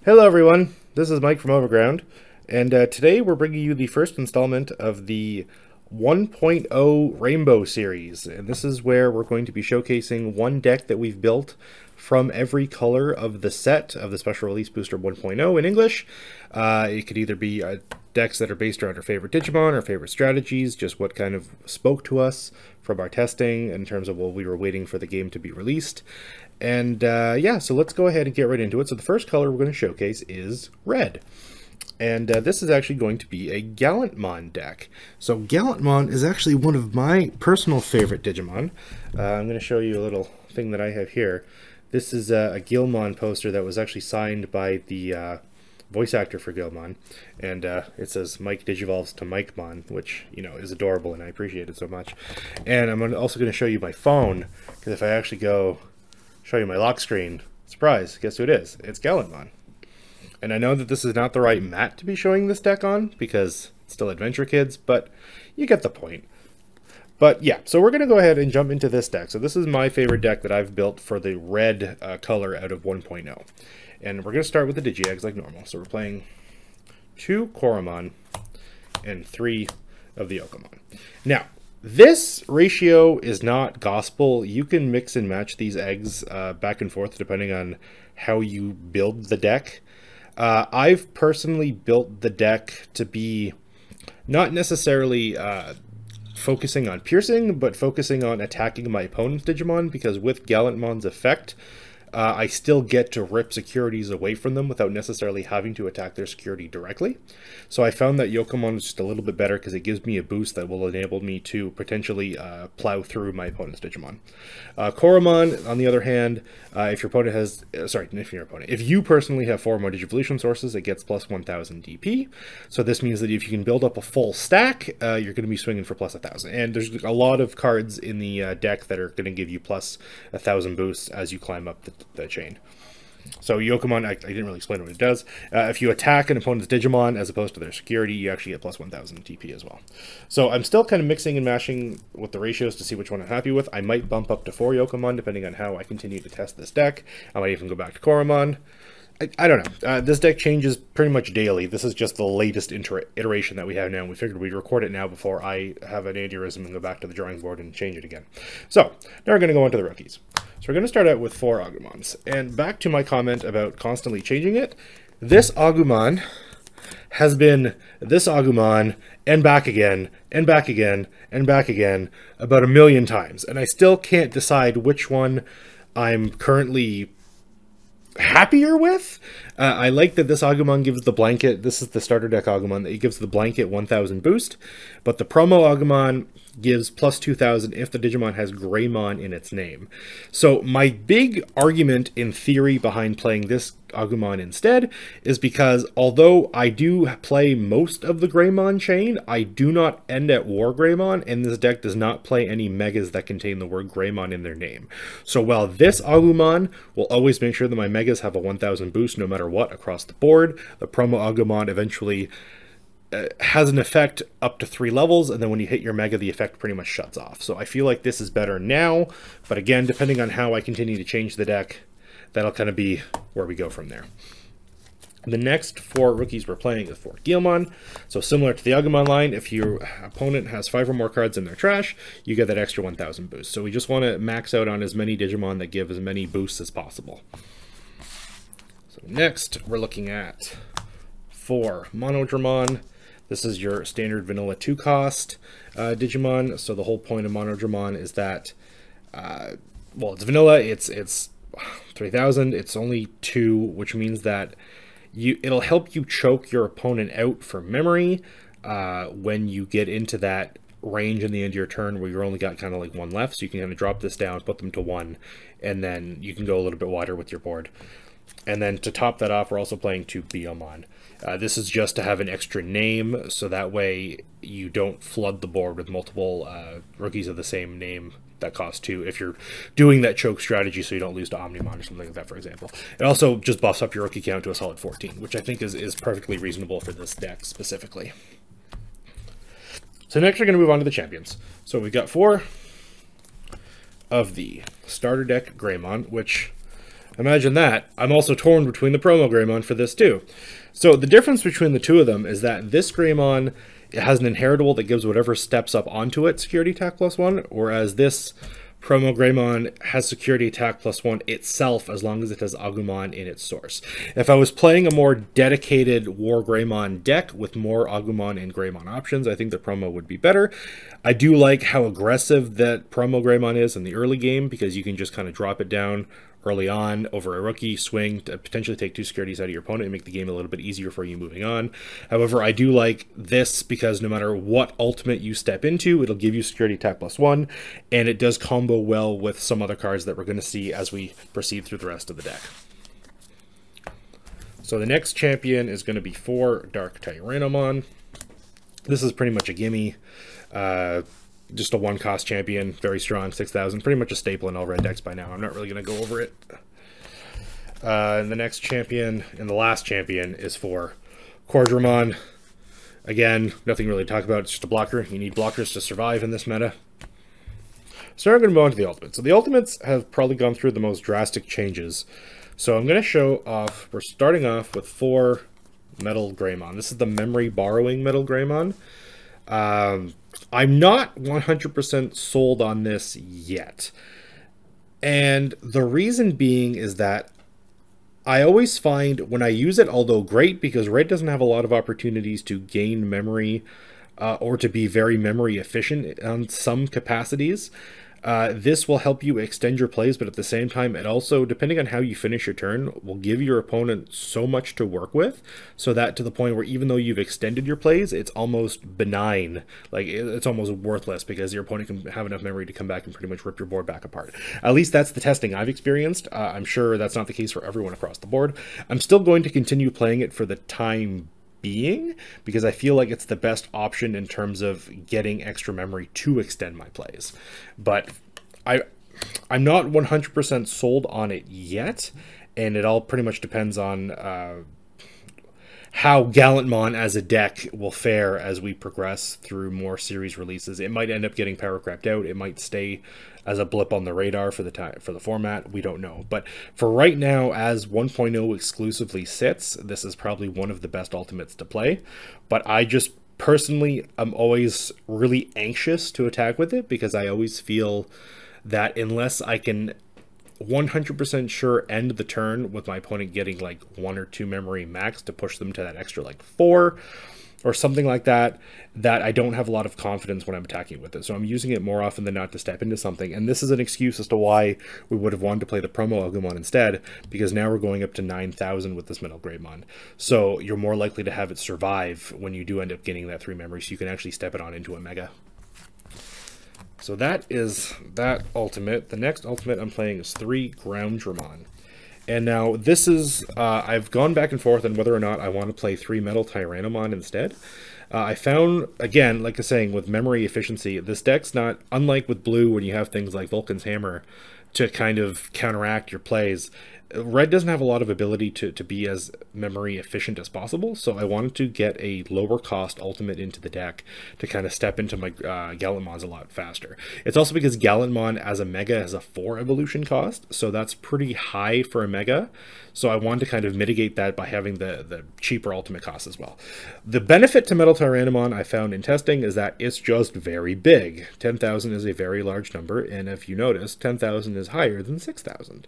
Hello everyone, this is Mike from Overground, and today we're bringing you the first installment of the 1.0 Rainbow series, and this is where we're going to be showcasing one deck that we've built from every color of the set of the Special Release Booster 1.0 in English. It could either be decks that are based around our favorite Digimon, our favorite strategies, just what kind of spoke to us from our testing in terms of while we were waiting for the game to be released. And yeah, so let's go ahead and get right into it. So the first color we're going to showcase is red. And this is actually going to be a Gallantmon deck. So Gallantmon is actually one of my personal favorite Digimon. I'm going to show you a little thing that I have here. This is a Gallantmon poster that was actually signed by the voice actor for Gallantmon. And it says Mike Digivolves to Mikemon, which, you know, is adorable and I appreciate it so much. And I'm also going to show you my phone, because if I actually go show you my lock screen, surprise, guess who it is? It's Gallantmon. And I know that this is not the right mat to be showing this deck on, because it's still Adventure Kids, but you get the point. But yeah, so we're going to go ahead and jump into this deck. So this is my favorite deck that I've built for the red color out of 1.0. And we're going to start with the Digi-Eggs like normal. So we're playing 2 Koromon and 3 of the Yokomon. Now, this ratio is not gospel. You can mix and match these eggs back and forth depending on how you build the deck. I've personally built the deck to be not necessarily focusing on piercing, but focusing on attacking my opponent's Digimon, because with Gallantmon's effect, I still get to rip securities away from them without necessarily having to attack their security directly. So I found that Yokomon is just a little bit better because it gives me a boost that will enable me to potentially plow through my opponent's Digimon. Koromon, on the other hand, if your opponent has, if you personally have 4 more Digivolution sources, it gets plus 1000 DP. So this means that if you can build up a full stack, you're going to be swinging for plus 1000. And there's a lot of cards in the deck that are going to give you plus 1000 boosts as you climb up the chain. So Yokomon, I didn't really explain what it does. If you attack an opponent's Digimon as opposed to their security, you actually get plus 1000 TP as well. So I'm still kind of mixing and mashing with the ratios to see which one I'm happy with. I might bump up to 4 Yokomon depending on how I continue to test this deck. I might even go back to Koromon. I don't know. This deck changes pretty much daily. This is just the latest iteration that we have now. We figured we'd record it now before I have an aneurysm and go back to the drawing board and change it again. So now we're going to go into the rookies. So we're going to start out with 4 Agumons. And back to my comment about constantly changing it, this Agumon has been this Agumon and back again, and back again, and back again about 1,000,000 times. And I still can't decide which one I'm currently happier with. I like that this Agumon gives the blanket, this is the starter deck Agumon, that it gives the blanket 1000 boost, but the promo Agumon gives plus 2000 if the Digimon has Greymon in its name. So my big argument in theory behind playing this Agumon instead is because although I do play most of the Greymon chain, I do not end at War Greymon, and this deck does not play any megas that contain the word Greymon in their name. So while this Agumon will always make sure that my megas have a 1000 boost no matter what across the board, the promo Agumon eventually has an effect up to 3 levels, and then when you hit your mega, the effect pretty much shuts off. So I feel like this is better now, but again, depending on how I continue to change the deck, that'll kind of be where we go from there. The next 4 rookies we're playing is 4 Gallantmon. So similar to the Agumon line, if your opponent has 5 or more cards in their trash, you get that extra 1000 boost. So we just want to max out on as many Digimon that give as many boosts as possible. So next, we're looking at 4 Monodramon. This is your standard vanilla 2-cost Digimon. So the whole point of Monodramon is that, well, it's vanilla, it's 3000, it's only 2, which means that it'll help you choke your opponent out for memory when you get into that range in the end of your turn where you're only got kind of like 1 left. So you can kind of drop this down, put them to 1, and then you can go a little bit wider with your board. And then to top that off, we're also playing 2 Biyomon. This is just to have an extra name, so that way you don't flood the board with multiple rookies of the same name that cost 2 if you're doing that choke strategy so you don't lose to Omnimon or something like that, for example. It also just buffs up your rookie count to a solid 14, which I think is perfectly reasonable for this deck specifically. So next we're going to move on to the champions. So we've got 4 of the starter deck Greymon, which Imagine that. I'm also torn between the promo Greymon for this too. So the difference between the two of them is that this Greymon has an inheritable that gives whatever steps up onto it security attack +1, whereas this promo Greymon has security attack +1 itself as long as it has Agumon in its source. If I was playing a more dedicated War Greymon deck with more Agumon and Greymon options, I think the promo would be better. I do like how aggressive that promo Greymon is in the early game, because you can just kind of drop it down early on over a rookie, swing to potentially take 2 securities out of your opponent and make the game a little bit easier for you moving on. However, I do like this because no matter what ultimate you step into, it'll give you security attack +1, and it does combo well with some other cards that we're going to see as we proceed through the rest of the deck. So the next champion is going to be 4 Dark Tyrannomon. This is pretty much a gimme. Just a 1-cost champion, very strong, 6,000, pretty much a staple in all red decks by now. I'm not really going to go over it. And the next champion, and the last champion, is for Monodramon. Again, nothing really to talk about, it's just a blocker. You need blockers to survive in this meta. So I'm going to move on to the ultimates. So the ultimates have probably gone through the most drastic changes. So I'm going to show off, we're starting off with 4 Metal Greymon. This is the Memory Borrowing Metal Greymon. I'm not 100% sold on this yet. And the reason being is that I always find when I use it, although great, because red doesn't have a lot of opportunities to gain memory or to be very memory efficient on some capacities, this will help you extend your plays, but at the same time, it also, depending on how you finish your turn, will give your opponent so much to work with, so that to the point where even though you've extended your plays, it's almost benign. Like, it's almost worthless, because your opponent can have enough memory to come back and pretty much rip your board back apart. At least that's the testing I've experienced. I'm sure that's not the case for everyone across the board. I'm still going to continue playing it for the time being, because I feel like it's the best option in terms of getting extra memory to extend my plays. But I'm not 100% sold on it yet, and it all pretty much depends on how Gallantmon as a deck will fare as we progress through more series releases. It might end up getting power crept out. It might stay as a blip on the radar for the format. We don't know. But for right now, as 1.0 exclusively sits, this is probably one of the best ultimates to play. But I just personally, I'm always really anxious to attack with it, because I always feel that unless I can 100% sure end the turn with my opponent getting like 1 or 2 memory max to push them to that extra like 4 or something like that, that I don't have a lot of confidence when I'm attacking with it. So I'm using it more often than not to step into something. And this is an excuse as to why we would have wanted to play the promo Agumon instead, because now we're going up to 9,000 with this Metal Greymon. So you're more likely to have it survive when you do end up getting that 3 memory, so you can actually step it on into a Mega. So that is that ultimate. The next ultimate I'm playing is 3 Gallantmon. And now this is, I've gone back and forth on whether or not I want to play 3 Metal Tyrannomon instead. I found, again, like I was saying, with memory efficiency, this deck's not, unlike with blue when you have things like Vulcan's Hammer to kind of counteract your plays, red doesn't have a lot of ability to be as memory efficient as possible, so I wanted to get a lower cost ultimate into the deck to kind of step into my Gallantmons a lot faster. It's also because Gallantmon as a Mega has a 4 evolution cost, so that's pretty high for a Mega, so I wanted to kind of mitigate that by having the cheaper ultimate cost as well. The benefit to Metal Tyrannomon I found in testing is that it's just very big. 10,000 is a very large number, and if you notice, 10,000 is higher than 6,000.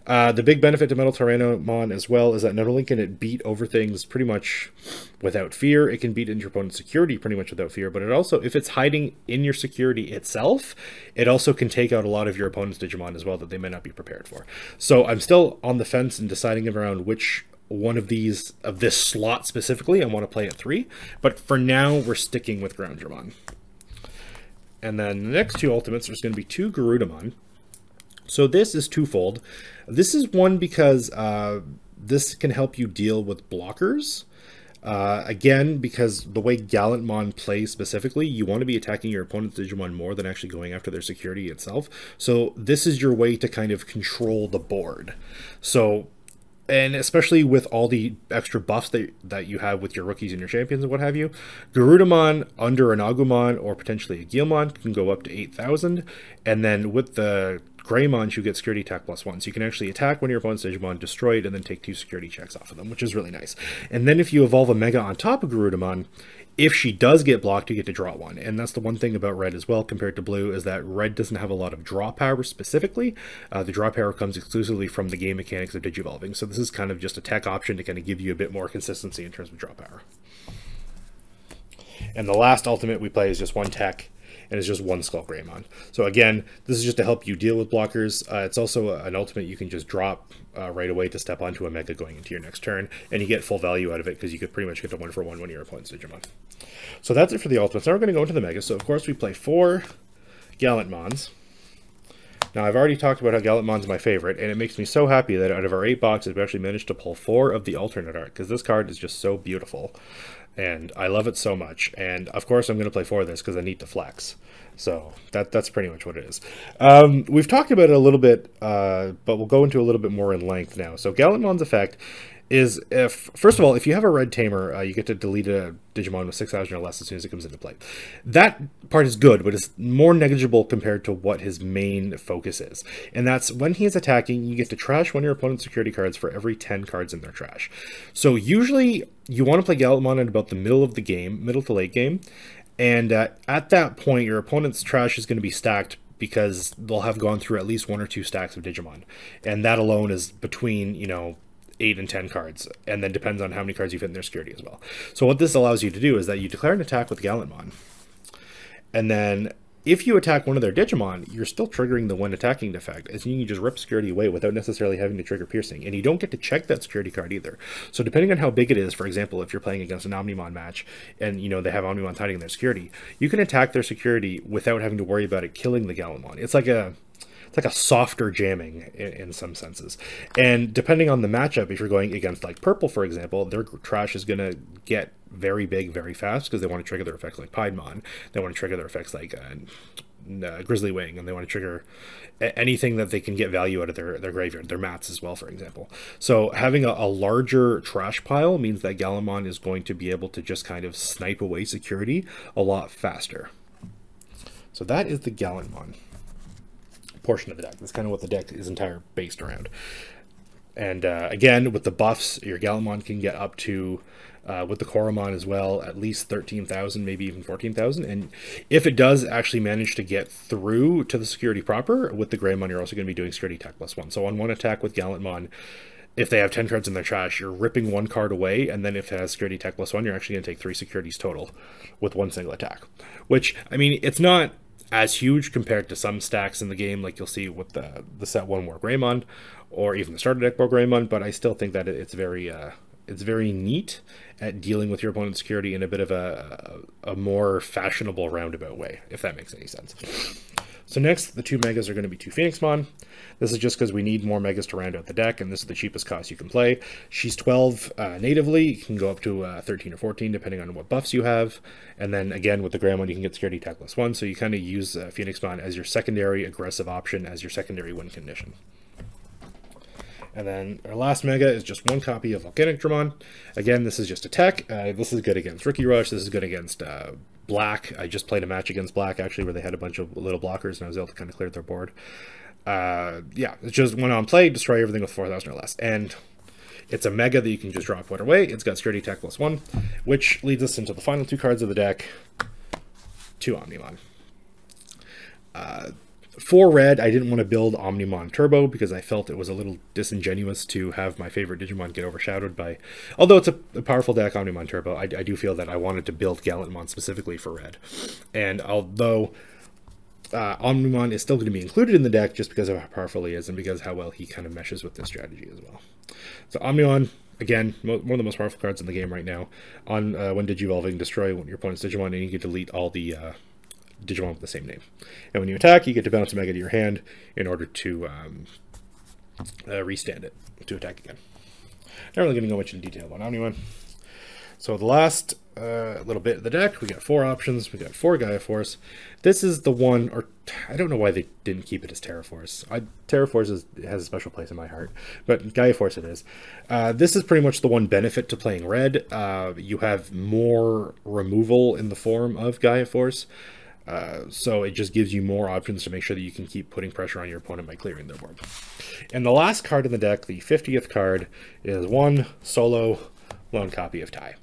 The big benefit to Metal Tyrannomon as well is that not only can it beat over things pretty much without fear, it can beat into your opponent's security pretty much without fear, but it also, if it's hiding in your security itself, it also can take out a lot of your opponent's Digimon as well that they may not be prepared for. So I'm still on the fence and deciding around which one of these, of this slot specifically, I want to play at 3, but for now we're sticking with Gallantmon. And then the next 2 ultimates, there's going to be 2 Gallantmon. So this is twofold. This is one because this can help you deal with blockers. Again, because the way Gallantmon plays specifically, you want to be attacking your opponent's Digimon more than actually going after their security itself. So this is your way to kind of control the board. So, and especially with all the extra buffs that you have with your rookies and your champions and what have you, Gallantmon under an Agumon or potentially a Guilmon can go up to 8,000. And then with the Greymon, you get security attack +1. So you can actually attack one of your opponent's Digimon, destroy it, and then take 2 security checks off of them, which is really nice. And then if you evolve a Mega on top of Garudamon, if she does get blocked, you get to draw 1. And that's the one thing about Red as well compared to Blue, is that Red doesn't have a lot of draw power specifically. The draw power comes exclusively from the game mechanics of Digivolving. So this is kind of just a tech option to kind of give you a bit more consistency in terms of draw power. And the last ultimate we play is just one tech, and it's just one Skull Greymon. So again, this is just to help you deal with blockers. It's also an ultimate you can just drop right away to step onto a Mega going into your next turn, and you get full value out of it because you could pretty much get to 1-for-1 one of your opponent's Digimon. So that's it for the ultimates. Now we're going to go into the Megas. So of course we play 4 Gallantmons. Now I've already talked about how Gallantmon's my favorite, and it makes me so happy that out of our 8 boxes we actually managed to pull 4 of the alternate art, because this card is just so beautiful. And I love it so much. And of course I'm going to play 4 of this because I need to flex. So that's pretty much what it is. We've talked about it a little bit, but we'll go into a little bit more in length now. So Gallantmon's effect is, first of all, if you have a red tamer, you get to delete a Digimon with 6,000 or less as soon as it comes into play. That part is good, but it's more negligible compared to what his main focus is. And that's when he is attacking, you get to trash one of your opponent's security cards for every 10 cards in their trash. So usually you want to play Gallantmon at about the middle of the game, middle to late game. And at that point, your opponent's trash is going to be stacked because they'll have gone through at least 1 or 2 stacks of Digimon. And that alone is between, 8 and 10 cards, and then depends on how many cards you fit in their security as well. So what this allows you to do is that you declare an attack with Gallantmon, and then if you attack one of their Digimon, you're still triggering the when attacking effect, as you can just rip security away without necessarily having to trigger piercing, and you don't get to check that security card either. So depending on how big it is, for example, if you're playing against an Omnimon match, and they have Omnimon hiding in their security, you can attack their security without having to worry about it killing the Gallantmon. It's like a softer jamming in some senses. And depending on the matchup, if you're going against like purple, for example, their trash is going to get very big very fast because they want to trigger their effects like Piedmon. They want to trigger their effects like Grizzly Wing, and they want to trigger anything that they can get value out of their graveyard, their mats as well, for example. So having a larger trash pile means that Gallantmon is going to be able to just kind of snipe away security a lot faster. So that is the Gallantmon portion of the deck. That's kind of what the deck is entire based around. And again, with the buffs, your Gallantmon can get up to, with the Koromon as well, at least 13,000, maybe even 14,000. And if it does actually manage to get through to the security proper, with the Greymon, you're also going to be doing security attack +1. So on one attack with Gallantmon, if they have 10 cards in their trash, you're ripping 1 card away, and then if it has security attack +1, you're actually going to take 3 securities total with 1 single attack. Which, I mean, it's not as huge compared to some stacks in the game, like you'll see with the set 1 War Greymon, or even the starter deck War Greymon, but I still think that it's very neat at dealing with your opponent's security in a bit of a more fashionable roundabout way, if that makes any sense. So next, the 2 Megas are going to be 2 Phoenixmon. This is just because we need more Megas to round out the deck, and this is the cheapest cost you can play. She's 12 natively. You can go up to 13 or 14, depending on what buffs you have. And then, again, with the Greymon, you can get security attack +1, so you kind of use Phoenixmon as your secondary aggressive option, as your secondary win condition. And then our last Mega is just 1 copy of Volcanic Dramon. Again, this is just a tech. This is good against Rookie Rush. This is good against Black. I just played a match against Black, actually, where they had a bunch of little blockers, and I was able to kind of clear their board. Yeah, it's just one on play, destroy everything with 4,000 or less. And it's a Mega that you can just drop right away. It's got security attack +1, which leads us into the final 2 cards of the deck, 2 Omnimon. For red, I didn't want to build Omnimon Turbo because I felt it was a little disingenuous to have my favorite Digimon get overshadowed by... Although it's a powerful deck, Omnimon Turbo, I do feel that I wanted to build Gallantmon specifically for red. And although Omnimon is still going to be included in the deck just because of how powerful he is and because how well he kind of meshes with this strategy as well. So Omnimon, again, one of the most powerful cards in the game right now. On when Digivolving, destroy your opponent's Digimon and you can delete all the... Digimon with the same name. And when you attack, you get to bounce a Mega to your hand in order to restand it to attack again. Not really going to go much in detail on Omnimon. So the last little bit of the deck, we got 4 options. We got 4 Gaia Force. This is the one, or I don't know why they didn't keep it as Terra Force. Terra Force has a special place in my heart, but Gaia Force it is. This is pretty much the one benefit to playing red. You have more removal in the form of Gaia Force. So it just gives you more options to make sure that you can keep putting pressure on your opponent by clearing their board. And the last card in the deck, the 50th card, is one solo lone copy of Ty.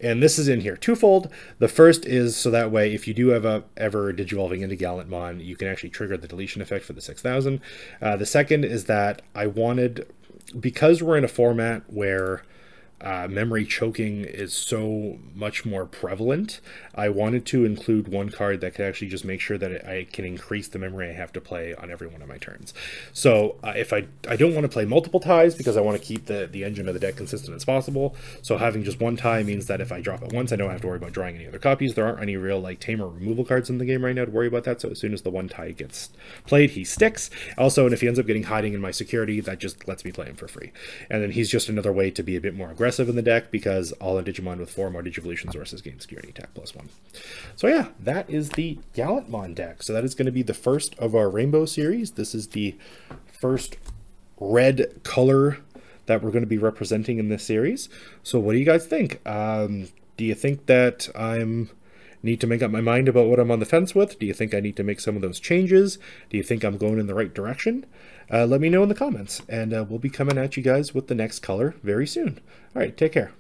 And this is in here twofold. The first is so that way, if you do have ever digivolving into Gallantmon, you can actually trigger the deletion effect for the 6,000. The second is that I wanted, because we're in a format where memory choking is so much more prevalent, I wanted to include one card that could actually just make sure that I can increase the memory I have to play on every one of my turns. So if I don't want to play multiple ties because I want to keep the engine of the deck consistent as possible, so having just one tie means that if I drop it once, I don't have to worry about drawing any other copies. There aren't any real like tamer removal cards in the game right now to worry about that, so as soon as the one tie gets played, he sticks. Also, and if he ends up getting hiding in my security, that just lets me play him for free. And then he's just another way to be a bit more aggressive in the deck, because all a Digimon with 4 more Digivolution sources gain security attack +1. So yeah, that is the Gallantmon deck. So that is going to be the first of our Rainbow series. This is the first red color that we're going to be representing in this series. So what do you guys think? Do you think that I need to make up my mind about what I'm on the fence with? Do you think I need to make some of those changes? Do you think I'm going in the right direction? Let me know in the comments, and we'll be coming at you guys with the next color very soon. All right, take care.